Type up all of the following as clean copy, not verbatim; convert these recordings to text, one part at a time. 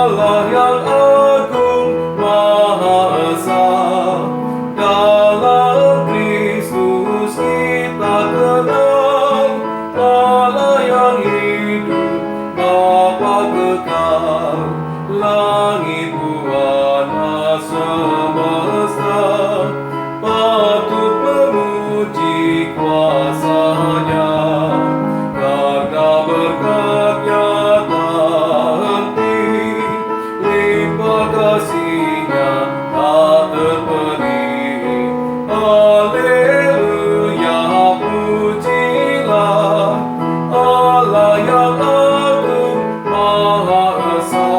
Allah yang agung Maha Esa, dalam Kristus kita kenal Allah yang hidup, Bapa kekal, langit buana semesta patut memuji kuasa-Nya, karena berkat-Nya tak henti, limpah kasih-Nya tak terperi. Haleluya, pujilah Allah yang agung Maha Esa,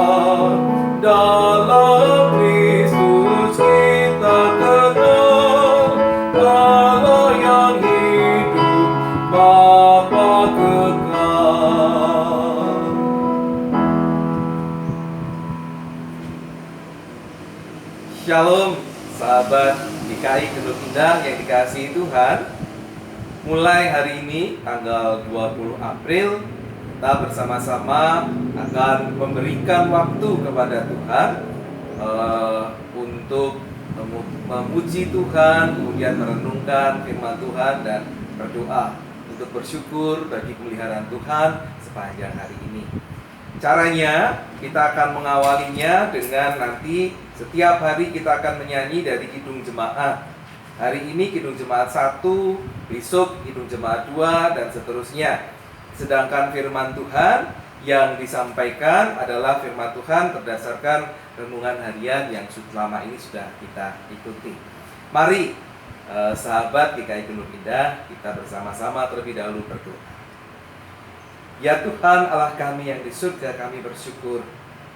dalam Kristus kita kenal Allah yang hidup, Bapa kekal. Shalom sahabat GKI Kedung Indah yang dikasihi Tuhan. Mulai hari ini tanggal 20 April kita bersama-sama akan memberikan waktu kepada Tuhan untuk memuji Tuhan, kemudian merenungkan firman Tuhan dan berdoa untuk bersyukur bagi pemeliharaan Tuhan sepanjang hari ini. Caranya kita akan mengawalinya dengan nanti setiap hari kita akan menyanyi dari Kidung Jemaat. Hari ini Kidung Jemaat 1, besok Kidung Jemaat 2, dan seterusnya. Sedangkan firman Tuhan yang disampaikan adalah firman Tuhan berdasarkan renungan harian yang selama ini sudah kita ikuti. Mari sahabat GKI Kedung Indah, kita bersama-sama terlebih dahulu berdoa. Ya Tuhan Allah kami yang di surga, kami bersyukur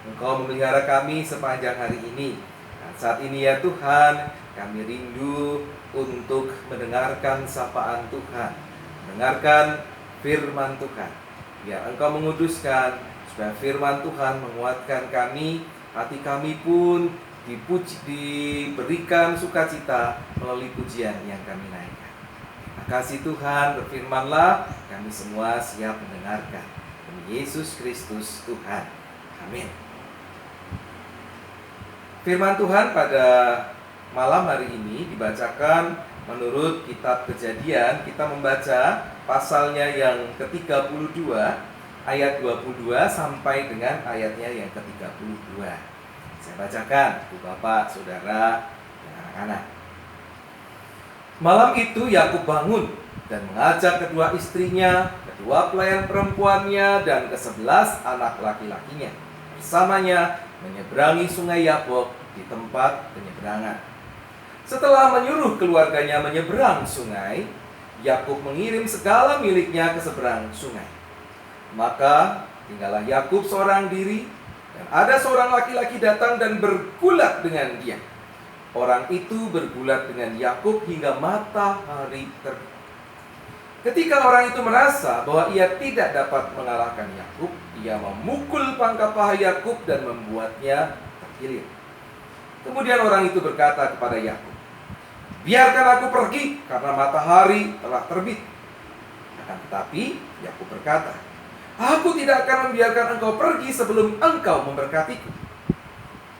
Engkau memelihara kami sepanjang hari ini. Dan saat ini ya Tuhan, kami rindu untuk mendengarkan sapaan Tuhan, mendengarkan firman Tuhan. Biar Engkau menguduskan, supaya firman Tuhan menguatkan kami, hati kami pun diberikan sukacita melalui pujian yang kami naikkan. Terima kasih Tuhan, berfirmanlah, kami semua siap mendengarkan. Demi Yesus Kristus Tuhan. Amin. Firman Tuhan pada malam hari ini dibacakan menurut kitab Kejadian. Kita membaca pasalnya yang ke-32 ayat 22 sampai dengan ayatnya yang ke-32. Saya bacakan, Ibu Bapak, Saudara, dan anak-anak. Malam itu Yakub bangun dan mengajak kedua istrinya, kedua pelayan perempuannya, dan ke-11 anak laki-lakinya bersamanya menyeberangi sungai Yabok di tempat penyeberangan. Setelah menyuruh keluarganya menyeberang sungai, Yakub mengirim segala miliknya ke seberang sungai. Maka tinggallah Yakub seorang diri, dan ada seorang laki-laki datang dan bergulat dengan dia. Orang itu bergulat dengan Yakub hingga matahari terbit. Ketika orang itu merasa bahwa ia tidak dapat mengalahkan Yakub, ia memukul pangkal paha Yakub dan membuatnya terkilir. Kemudian orang itu berkata kepada Yakub, "Biarkan aku pergi karena matahari telah terbit." Akan tetapi Yakub berkata, "Aku tidak akan membiarkan engkau pergi sebelum engkau memberkatiku."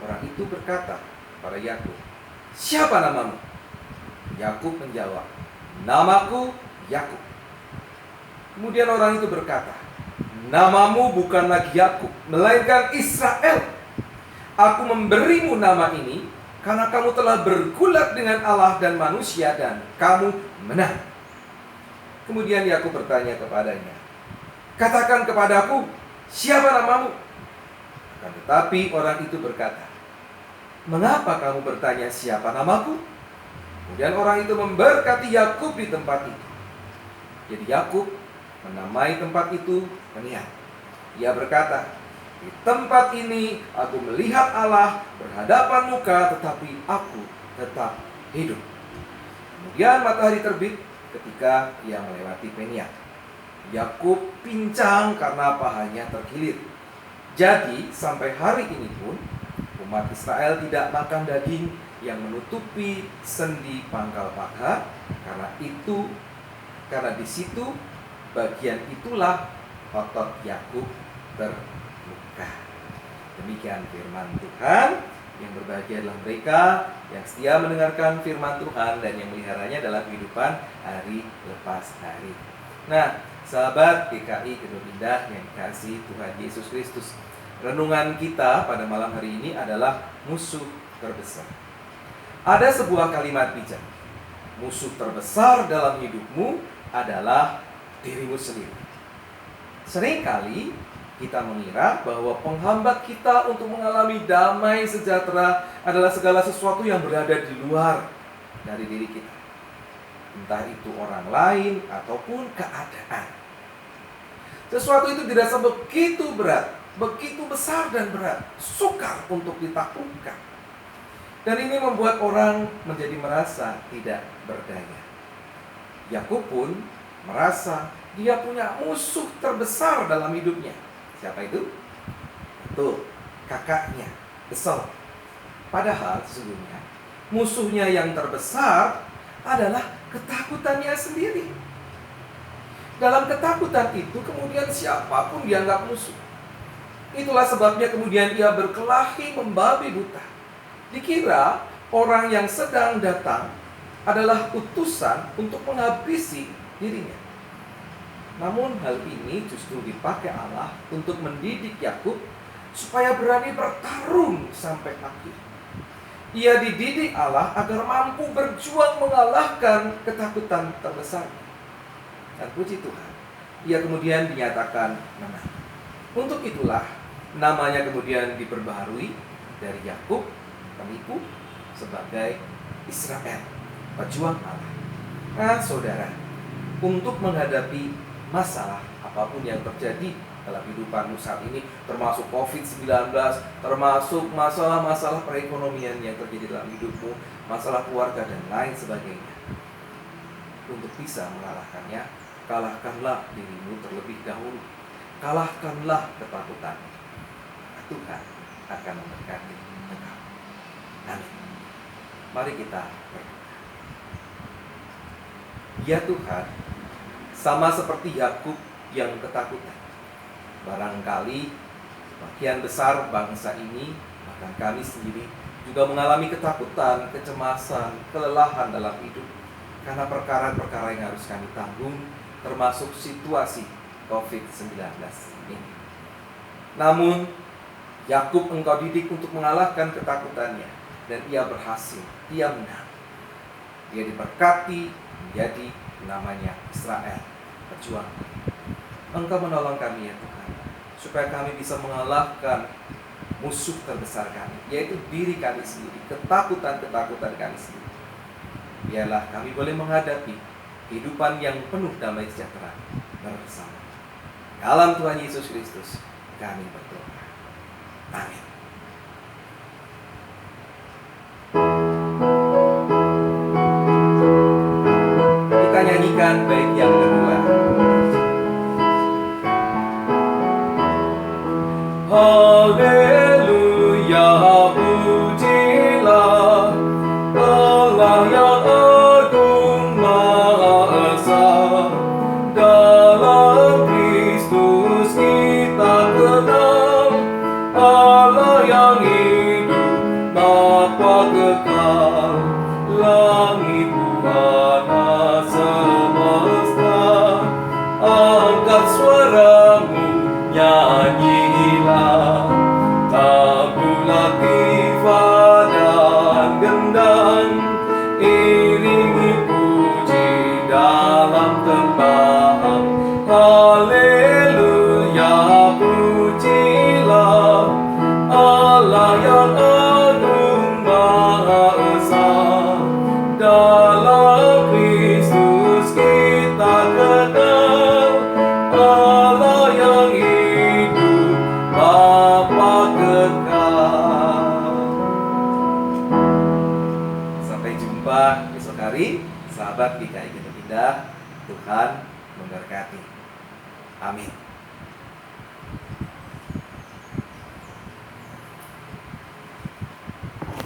Orang itu berkata kepada Yakub, "Siapa namamu?" Yakub menjawab, "Namaku Yakub." Kemudian orang itu berkata, "Namamu bukan lagi Yakub, melainkan Israel. Aku memberimu nama ini karena kamu telah bergulat dengan Allah dan manusia dan kamu menang." Kemudian Yakub bertanya kepadanya, "Katakan kepadaku, siapa namamu?" Akan tetapi orang itu berkata, "Mengapa kamu bertanya siapa namaku?" Kemudian orang itu memberkati Yakub di tempat itu. Jadi Yakub menamai tempat itu Peniel. Ia berkata, "Di tempat ini aku melihat Allah berhadapan muka, tetapi aku tetap hidup." Kemudian matahari terbit ketika ia melewati Peniel. Yakub pincang karena pahanya terkilir. Jadi sampai hari ini pun umat Israel tidak makan daging yang menutupi sendi pangkal paha, karena di situ bagian itulah otot Yakub terluka. Demikian firman Tuhan. Yang berbahagia adalah mereka yang setia mendengarkan firman Tuhan dan yang meliharanya dalam kehidupan hari lepas hari. Nah, sahabat GKI Kedua Indah yang dikasihi Tuhan Yesus Kristus, renungan kita pada malam hari ini adalah musuh terbesar. Ada sebuah kalimat bijak. Musuh terbesar dalam hidupmu adalah dirimu sendiri. Seringkali kita mengira bahwa penghambat kita untuk mengalami damai sejahtera adalah segala sesuatu yang berada di luar dari diri kita. Entah itu orang lain ataupun keadaan. Sesuatu itu dirasa begitu berat, begitu besar dan berat, sukar untuk ditaklukkan. Dan ini membuat orang menjadi merasa tidak berdaya. Yakub pun merasa dia punya musuh terbesar dalam hidupnya. Siapa itu? Itu kakaknya, Esau. Padahal sesungguhnya musuhnya yang terbesar adalah ketakutannya sendiri. Dalam ketakutan itu kemudian siapapun dianggap musuh. Itulah sebabnya kemudian ia berkelahi membabi buta. Dikira orang yang sedang datang adalah utusan untuk menghabisi dirinya. Namun hal ini justru dipakai Allah untuk mendidik Yakub supaya berani bertarung sampai akhir. Ia dididik Allah agar mampu berjuang mengalahkan ketakutan terbesar. Dan puji Tuhan, ia kemudian dinyatakan menang. Untuk itulah namanya kemudian diperbaharui dari Yakub, penipu, sebagai Israel, pejuang Allah. Nah, saudara, untuk menghadapi masalah apapun yang terjadi dalam kehidupanmu saat ini, termasuk COVID-19, termasuk masalah-masalah perekonomian yang terjadi dalam hidupmu, masalah keluarga dan lain sebagainya. Untuk bisa mengalahkannya, kalahkanlah dirimu terlebih dahulu. Kalahkanlah ketakutan. Tuhan akan memberkati engkau. Amin. Mari kita berdoa. Ya Tuhan, sama seperti Yakub yang ketakutan, barangkali sebagian besar bangsa ini, bahkan kami sendiri, juga mengalami ketakutan, kecemasan, kelelahan dalam hidup karena perkara-perkara yang harus kami tanggung, termasuk situasi COVID-19 ini. Namun Yakub engkau didik untuk mengalahkan ketakutannya, dan ia berhasil, ia menang. Dia diberkati menjadi namanya Israel, pejuang. Engkau menolong kami ya Tuhan, supaya kami bisa mengalahkan musuh terbesar kami, yaitu diri kami sendiri, ketakutan-ketakutan kami sendiri. Biarlah kami boleh menghadapi kehidupan yang penuh damai sejahtera bersama. Dalam Tuhan Yesus Kristus kami berdoa. Amin. Kita nyanyikan bait yang kedua. Haleluya, pujilah Allah yang agung maha esa. Dalam Kristus kita kenal Allah yang hidup Bapa kekal. Langit buana semesta, angkat suaramu, nyanyilah. Tabulah tifa dan gendang, iringi puji dalam tembang. Haleluya, pujilah Allah yang agung maha esa. Dalam Kristus kita kenal Allah yang hidup Bapa kekal. Sampai jumpa esok hari, sahabat GKI Kedua Indah. Tuhan memberkati. Amin.